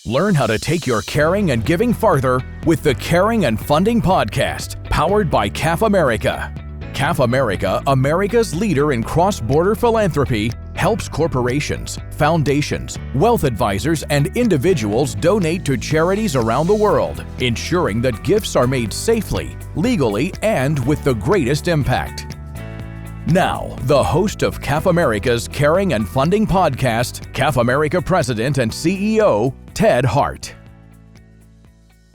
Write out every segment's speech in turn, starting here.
Learn how to take your caring and giving farther with the Caring and Funding Podcast, powered by CAF America. CAF America, America's leader in cross-border philanthropy, helps corporations, foundations, wealth advisors, and individuals donate to charities around the world, ensuring that gifts are made safely, legally, and with the greatest impact. Now, the host of CAF America's Caring and Funding Podcast, CAF America President and CEO, Ted Hart.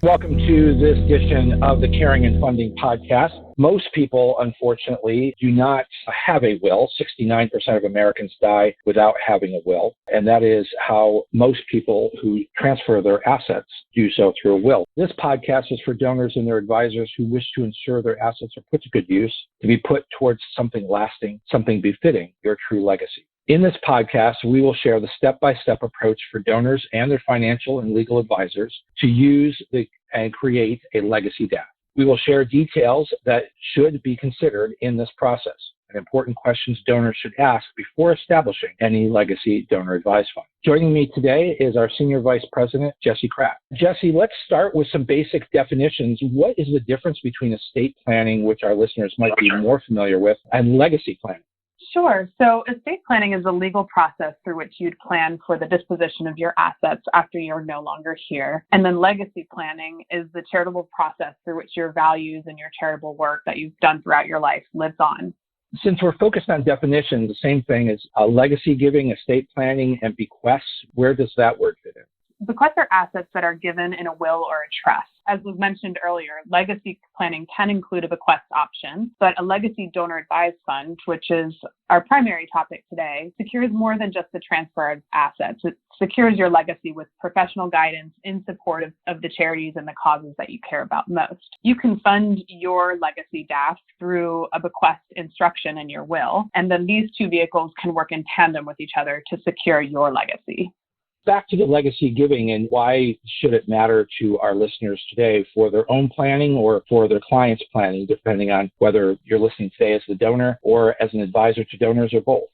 Welcome to this edition of the Caring and Funding Podcast. Most people, unfortunately, do not have a will. 69% of Americans die without having a will, and that is how most people who transfer their assets do so through a will. This podcast is for donors and their advisors who wish to ensure their assets are put to good use, to be put towards something lasting, something befitting your true legacy. In this podcast, we will share the step-by-step approach for donors and their financial and legal advisors to use and create a Legacy DAF. We will share details that should be considered in this process and important questions donors should ask before establishing any Legacy Donor Advised Fund. Joining me today is our Senior Vice President, Jesse Kraft. Jesse, let's start with some basic definitions. What is the difference between estate planning, which our listeners might be more familiar with, and legacy planning? Sure. So estate planning is a legal process through which you'd plan for the disposition of your assets after you're no longer here. And then legacy planning is the charitable process through which your values and your charitable work that you've done throughout your life lives on. Since we're focused on definitions, the same thing as legacy giving, estate planning, and bequests, where does that word fit in? Bequests are assets that are given in a will or a trust. As was mentioned earlier, legacy planning can include a bequest option, but a legacy donor advised fund, which is our primary topic today, secures more than just the transfer of assets. It secures your legacy with professional guidance in support of the charities and the causes that you care about most. You can fund your Legacy DAF through a bequest instruction in your will, and then these two vehicles can work in tandem with each other to secure your legacy. Back to the legacy giving and why should it matter to our listeners today for their own planning or for their clients' planning, depending on whether you're listening today as the donor or as an advisor to donors or both?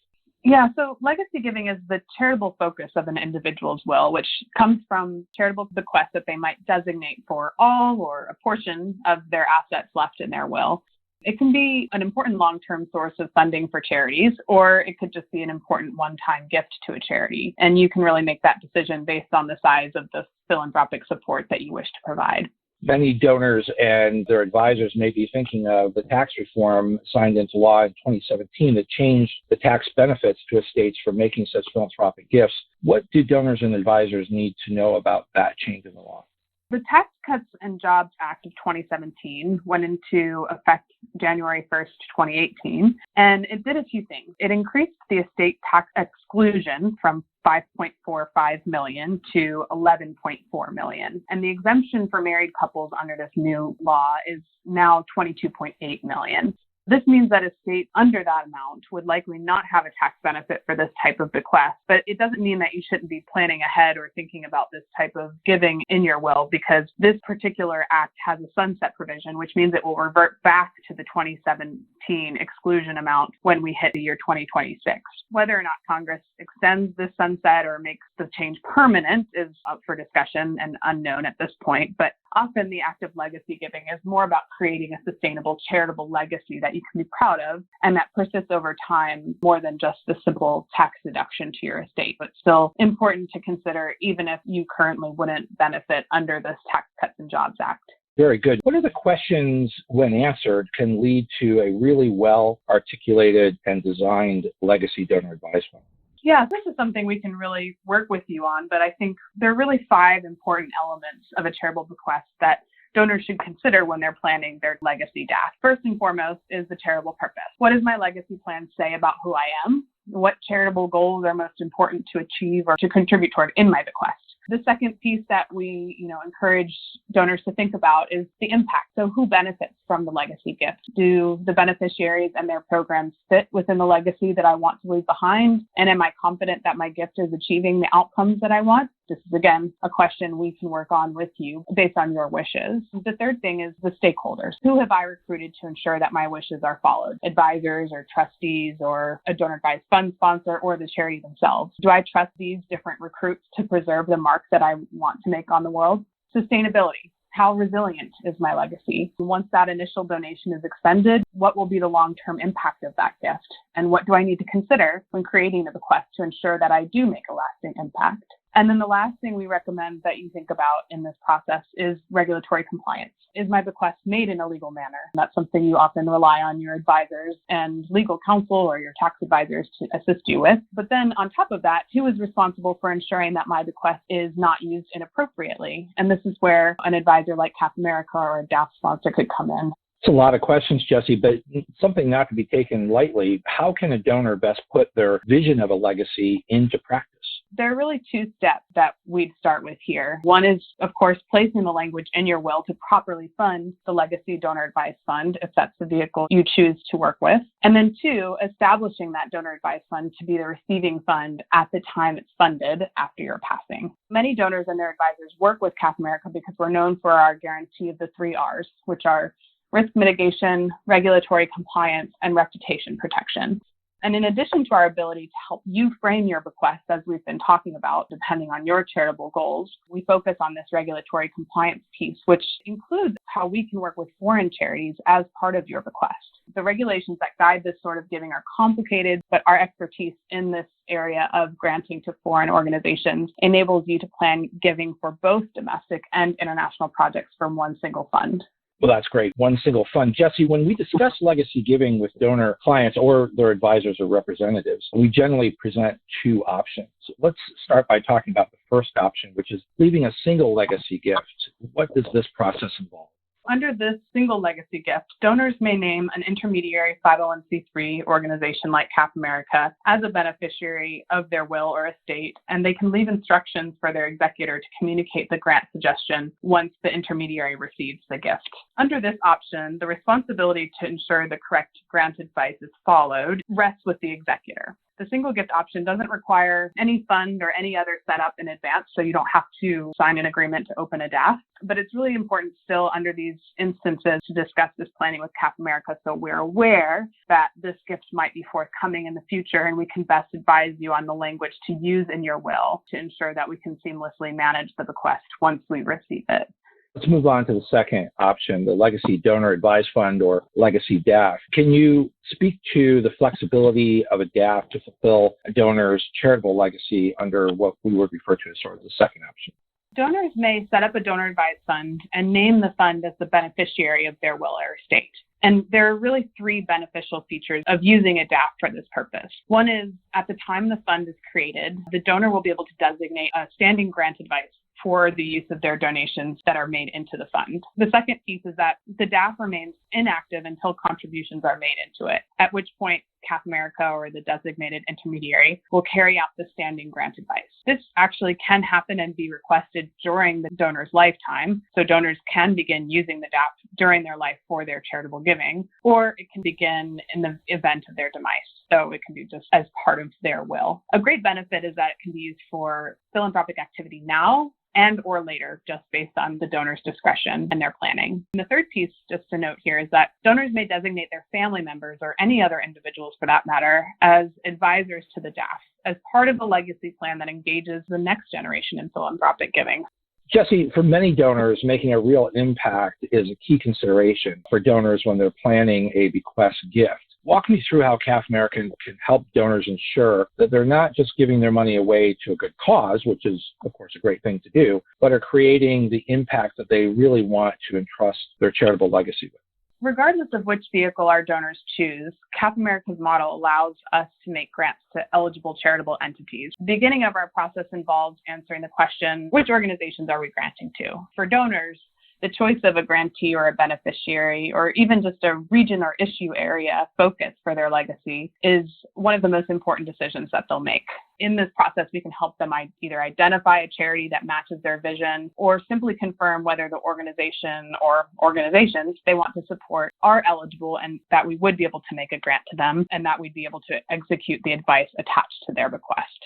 Yeah, so legacy giving is the charitable focus of an individual's will, which comes from charitable bequests that they might designate for all or a portion of their assets left in their will. It can be an important long-term source of funding for charities, or it could just be an important one-time gift to a charity. And you can really make that decision based on the size of the philanthropic support that you wish to provide. Many donors and their advisors may be thinking of the tax reform signed into law in 2017 that changed the tax benefits to estates for making such philanthropic gifts. What do donors and advisors need to know about that change in the law? The Tax Cuts and Jobs Act of 2017 went into effect January 1st, 2018, and it did a few things. It increased the estate tax exclusion from $5.45 million to $11.4 million. And the exemption for married couples under this new law is now $22.8 million. This means that a state under that amount would likely not have a tax benefit for this type of bequest, but it doesn't mean that you shouldn't be planning ahead or thinking about this type of giving in your will, because this particular act has a sunset provision, which means it will revert back to the 2017 exclusion amount when we hit the year 2026. Whether or not Congress extends this sunset or makes the change permanent is up for discussion and unknown at this point, but often the act of legacy giving is more about creating a sustainable charitable legacy that you can be proud of and that persists over time more than just the simple tax deduction to your estate. But still important to consider even if you currently wouldn't benefit under this Tax Cuts and Jobs Act. Very good. What are the questions, when answered, can lead to a really well articulated and designed legacy donor advised fund? Yeah, this is something we can really work with you on, but I think there are really 5 important elements of a charitable bequest that donors should consider when they're planning their Legacy DAF. First and foremost is the charitable purpose. What does my legacy plan say about who I am? What charitable goals are most important to achieve or to contribute toward in my bequest? The second piece that we, encourage donors to think about is the impact. So who benefits from the legacy gift? Do the beneficiaries and their programs fit within the legacy that I want to leave behind? And am I confident that my gift is achieving the outcomes that I want? This is, again, a question we can work on with you based on your wishes. The third thing is the stakeholders. Who have I recruited to ensure that my wishes are followed? Advisors or trustees or a donor advised fund sponsor or the charity themselves? Do I trust these different recruits to preserve the mark that I want to make on the world? Sustainability. How resilient is my legacy? Once that initial donation is expended, what will be the long-term impact of that gift? And what do I need to consider when creating a bequest to ensure that I do make a lasting impact? And then the last thing we recommend that you think about in this process is regulatory compliance. Is my bequest made in a legal manner? That's something you often rely on your advisors and legal counsel or your tax advisors to assist you with. But then on top of that, who is responsible for ensuring that my bequest is not used inappropriately? And this is where an advisor like CAF America or a DAF sponsor could come in. It's a lot of questions, Jesse, but something not to be taken lightly. How can a donor best put their vision of a legacy into practice? There are really two steps that we'd start with here. One is, of course, placing the language in your will to properly fund the Legacy Donor Advised Fund, if that's the vehicle you choose to work with. And then two, establishing that donor advised fund to be the receiving fund at the time it's funded after your passing. Many donors and their advisors work with CAF America because we're known for our guarantee of the 3 R's, which are risk mitigation, regulatory compliance, and reputation protection. And in addition to our ability to help you frame your bequest, as we've been talking about, depending on your charitable goals, we focus on this regulatory compliance piece, which includes how we can work with foreign charities as part of your bequest. The regulations that guide this sort of giving are complicated, but our expertise in this area of granting to foreign organizations enables you to plan giving for both domestic and international projects from one single fund. Well, that's great. One single fund. Jesse, when we discuss legacy giving with donor clients or their advisors or representatives, we generally present 2 options. Let's start by talking about the first option, which is leaving a single legacy gift. What does this process involve? Under this single legacy gift, donors may name an intermediary 501c3 organization like CAF America as a beneficiary of their will or estate, and they can leave instructions for their executor to communicate the grant suggestion once the intermediary receives the gift. Under this option, the responsibility to ensure the correct grant advice is followed rests with the executor. The single gift option doesn't require any fund or any other setup in advance, so you don't have to sign an agreement to open a DAF. But it's really important still under these instances to discuss this planning with CAF America so we're aware that this gift might be forthcoming in the future, and we can best advise you on the language to use in your will to ensure that we can seamlessly manage the bequest once we receive it. Let's move on to the second option, the Legacy Donor Advised Fund or Legacy DAF. Can you speak to the flexibility of a DAF to fulfill a donor's charitable legacy under what we would refer to as sort of the second option? Donors may set up a donor advised fund and name the fund as the beneficiary of their will or estate. And there are really 3 beneficial features of using a DAF for this purpose. One is at the time the fund is created, the donor will be able to designate a standing grant advice for the use of their donations that are made into the fund. The second piece is that the DAF remains inactive until contributions are made into it, at which point CAF America or the designated intermediary will carry out the standing grant advice. This actually can happen and be requested during the donor's lifetime, so donors can begin using the DAF during their life for their charitable giving, or it can begin in the event of their demise. So it can be just as part of their will. A great benefit is that it can be used for philanthropic activity now and or later, just based on the donor's discretion and their planning. And the third piece, just to note here, is that donors may designate their family members or any other individuals for that matter as advisors to the DAF as part of a legacy plan that engages the next generation in philanthropic giving. Jesse, for many donors, making a real impact is a key consideration for donors when they're planning a bequest gift. Walk me through how CAF America can help donors ensure that they're not just giving their money away to a good cause, which is, of course, a great thing to do, but are creating the impact that they really want to entrust their charitable legacy with. Regardless of which vehicle our donors choose, CAF America's model allows us to make grants to eligible charitable entities. The beginning of our process involves answering the question, which organizations are we granting to? For donors, the choice of a grantee or a beneficiary, or even just a region or issue area focus for their legacy is one of the most important decisions that they'll make. In this process, we can help them either identify a charity that matches their vision or simply confirm whether the organization or organizations they want to support are eligible and that we would be able to make a grant to them and that we'd be able to execute the advice attached to their bequest.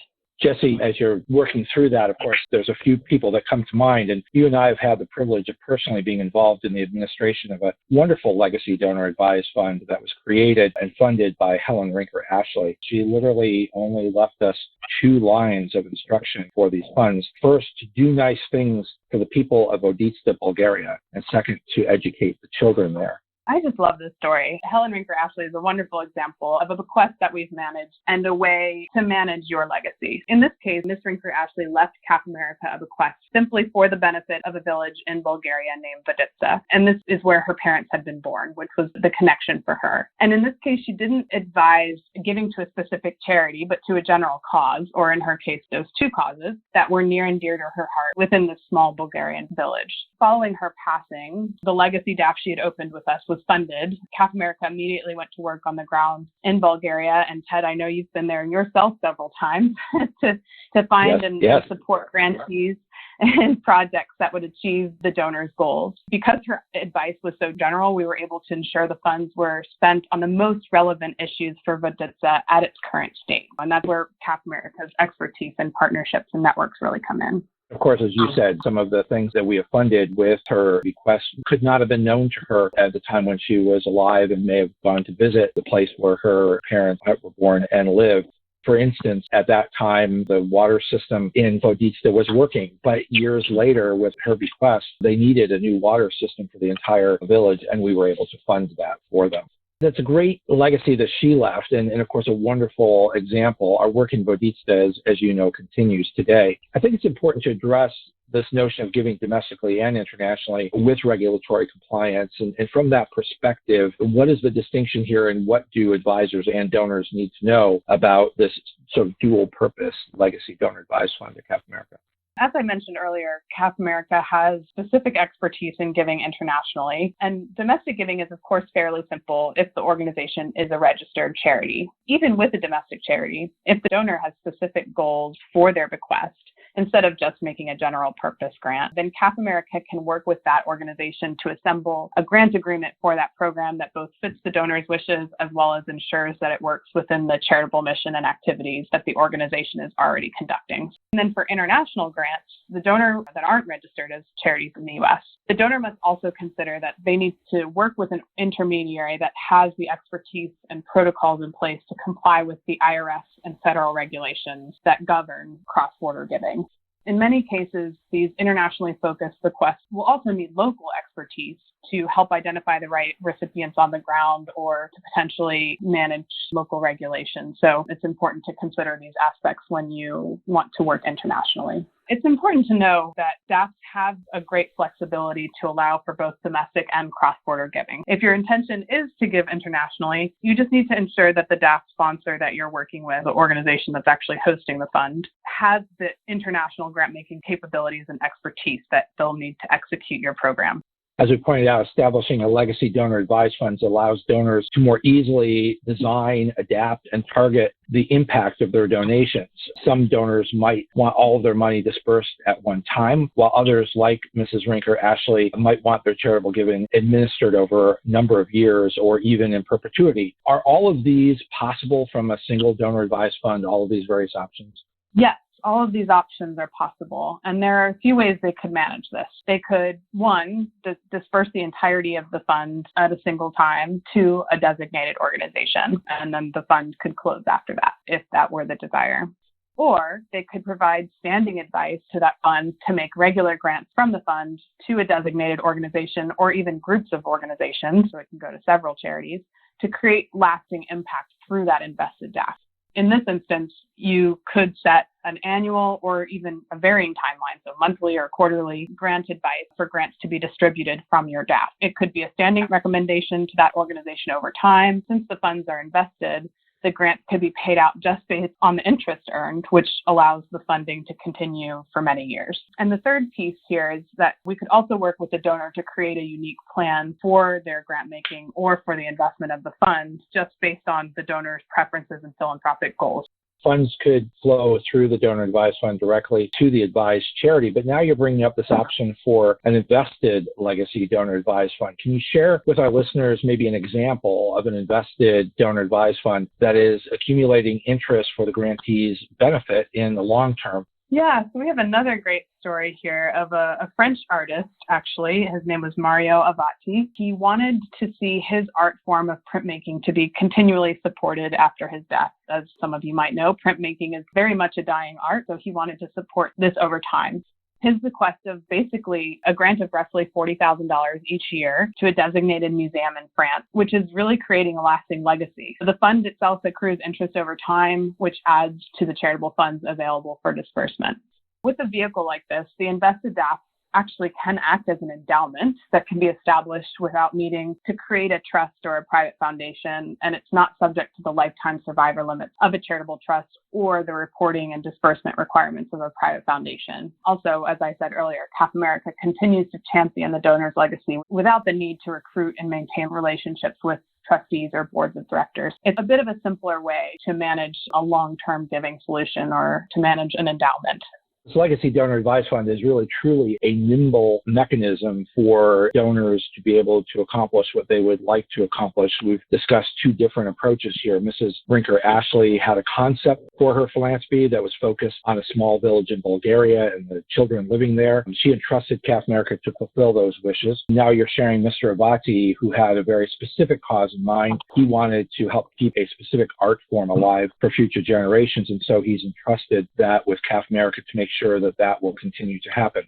Jesse, as you're working through that, of course, there's a few people that come to mind, and you and I have had the privilege of personally being involved in the administration of a wonderful legacy donor advised fund that was created and funded by Helen Rinker Ashley. She literally only left us 2 lines of instruction for these funds. First, to do nice things for the people of Voditsa, Bulgaria, and second, to educate the children there. I just love this story. Helen Rinker Ashley is a wonderful example of a bequest that we've managed and a way to manage your legacy. In this case, Ms. Rinker Ashley left CAF America a bequest simply for the benefit of a village in Bulgaria named Voditsa. And this is where her parents had been born, which was the connection for her. And in this case, she didn't advise giving to a specific charity, but to a general cause, or in her case, those 2 causes that were near and dear to her heart within this small Bulgarian village. Following her passing, the Legacy DAF she had opened with us was funded. CAF America immediately went to work on the ground in Bulgaria. And Ted, I know you've been there yourself several times to find and support grantees and projects that would achieve the donor's goals. Because her advice was so general, we were able to ensure the funds were spent on the most relevant issues for Voditsa at its current state. And that's where CAF America's expertise and partnerships and networks really come in. Of course, as you said, some of the things that we have funded with her bequest could not have been known to her at the time when she was alive and may have gone to visit the place where her parents were born and lived. For instance, at that time, the water system in Voditsa was working, but years later, with her bequest, they needed a new water system for the entire village, and we were able to fund that for them. That's a great legacy that she left, and of course, a wonderful example. Our work in Voditsa, as you know, continues today. I think it's important to address this notion of giving domestically and internationally with regulatory compliance. And from that perspective, what is the distinction here, and what do advisors and donors need to know about this sort of dual purpose legacy donor advised fund at CAF America? As I mentioned earlier, CAF America has specific expertise in giving internationally, and domestic giving is, of course, fairly simple if the organization is a registered charity. Even with a domestic charity, if the donor has specific goals for their bequest, instead of just making a general purpose grant, then CAF America can work with that organization to assemble a grant agreement for that program that both fits the donor's wishes as well as ensures that it works within the charitable mission and activities that the organization is already conducting. And then for international grants, the donor that aren't registered as charities in the U.S., the donor must also consider that they need to work with an intermediary that has the expertise and protocols in place to comply with the IRS and federal regulations that govern cross-border giving. In many cases, these internationally focused bequests will also need local expertise to help identify the right recipients on the ground or to potentially manage local regulations. So it's important to consider these aspects when you want to work internationally. It's important to know that DAFs have a great flexibility to allow for both domestic and cross-border giving. If your intention is to give internationally, you just need to ensure that the DAF sponsor that you're working with, the organization that's actually hosting the fund, has the international grant-making capabilities and expertise that they'll need to execute your program. As we pointed out, establishing a legacy donor advised funds allows donors to more easily design, adapt, and target the impact of their donations. Some donors might want all of their money dispersed at one time, while others, like Mrs. Rinker Ashley, might want their charitable giving administered over a number of years or even in perpetuity. Are all of these possible from a single donor advised fund, all of these various options? Yes. All of these options are possible, and there are a few ways they could manage this. They could, one, disperse the entirety of the fund at a single time to a designated organization, and then the fund could close after that, if that were the desire. Or they could provide standing advice to that fund to make regular grants from the fund to a designated organization or even groups of organizations, so it can go to several charities, to create lasting impact through that invested DAF. In this instance, you could set an annual or even a varying timeline, so monthly or quarterly grant advice for grants to be distributed from your DAF. It could be a standing recommendation to that organization over time. Since the funds are invested, the grant could be paid out just based on the interest earned, which allows the funding to continue for many years. And the third piece here is that we could also work with the donor to create a unique plan for their grant making or for the investment of the fund, just based on the donor's preferences and philanthropic goals. funds could flow through the donor advised fund directly to the advised charity. But now you're bringing up this option for an invested legacy donor advised fund. Can you share with our listeners maybe an example of an invested donor advised fund that is accumulating interest for the grantee's benefit in the long term? Yeah, so we have another great story here of a French artist, actually. His name was Mario Avati. He wanted to see his art form of printmaking to be continually supported after his death. As some of you might know, printmaking is very much a dying art, so he wanted to support this over time. His bequest of basically a grant of roughly $40,000 each year to a designated museum in France, which is really creating a lasting legacy. The fund itself accrues interest over time, which adds to the charitable funds available for disbursement. With a vehicle like this, the invested DAF actually can act as an endowment that can be established without needing to create a trust or a private foundation, and it's not subject to the lifetime survivor limits of a charitable trust or the reporting and disbursement requirements of a private foundation. Also, as I said earlier, CAF America continues to champion the donor's legacy without the need to recruit and maintain relationships with trustees or boards of directors. It's a bit of a simpler way to manage a long-term giving solution or to manage an endowment. This Legacy Donor Advised Fund is really truly a nimble mechanism for donors to be able to accomplish what they would like to accomplish. We've discussed two different approaches here. Mrs. Brinker Ashley had a concept for her philanthropy that was focused on a small village in Bulgaria and the children living there. She entrusted CAF America to fulfill those wishes. Now you're sharing Mr. Avati, who had a very specific cause in mind. He wanted to help keep a specific art form alive for future generations, and so he's entrusted that with CAF America to make sure that that will continue to happen.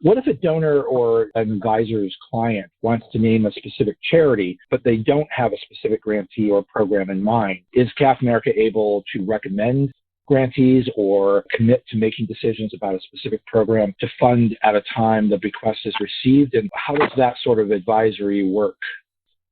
What if a donor or an advisor's client wants to name a specific charity, but they don't have a specific grantee or program in mind? Is CAF America able to recommend grantees or commit to making decisions about a specific program to fund at a time the bequest is received? And how does that sort of advisory work?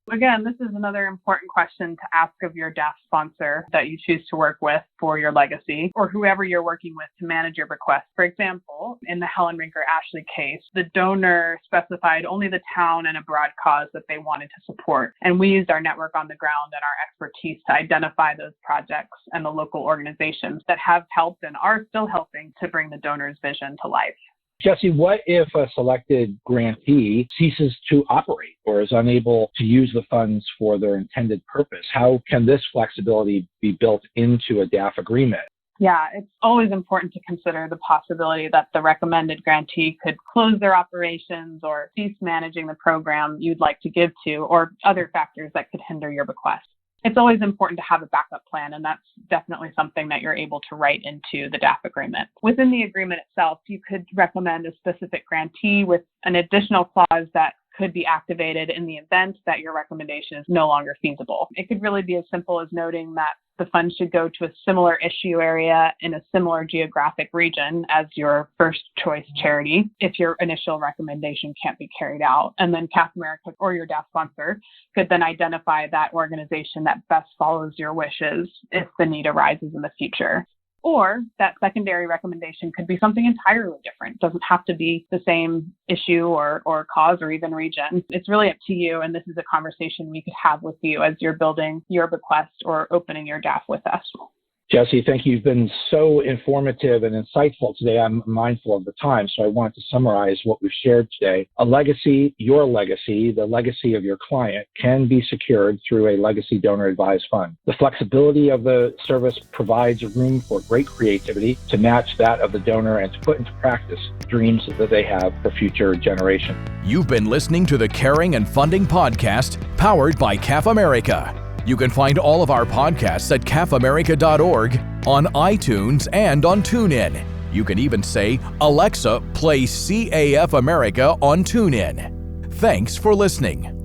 Again, this is another important question to ask of your DAF sponsor that you choose to work with for your legacy, or whoever you're working with to manage your bequest. For example, in the Helen Rinker Ashley case, the donor specified only the town and a broad cause that they wanted to support. And we used our network on the ground and our expertise to identify those projects and the local organizations that have helped and are still helping to bring the donor's vision to life. Jesse, what if a selected grantee ceases to operate or is unable to use the funds for their intended purpose? How can this flexibility be built into a DAF agreement? Yeah, it's always important to consider the possibility that the recommended grantee could close their operations or cease managing the program you'd like to give to, or other factors that could hinder your bequest. It's always important to have a backup plan, and that's definitely something that you're able to write into the DAF agreement. Within the agreement itself, you could recommend a specific grantee with an additional clause that could be activated in the event that your recommendation is no longer feasible. It could really be as simple as noting that the fund should go to a similar issue area in a similar geographic region as your first choice charity if your initial recommendation can't be carried out. And then CAF America or your DAF sponsor could then identify that organization that best follows your wishes if the need arises in the future. Or that secondary recommendation could be something entirely different. It doesn't have to be the same issue or cause or even region. It's really up to you, and this is a conversation we could have with you as you're building your bequest or opening your DAF with us. Jesse, thank you. You've been so informative and insightful today. I'm mindful of the time, so I want to summarize what we've shared today. A legacy, your legacy, the legacy of your client, can be secured through a legacy donor advised fund. The flexibility of the service provides room for great creativity to match that of the donor and to put into practice dreams that they have for future generations. You've been listening to the Caring and Funding Podcast, powered by CAF America. You can find all of our podcasts at cafamerica.org, on iTunes, and on TuneIn. You can even say, Alexa, play CAF America on TuneIn. Thanks for listening.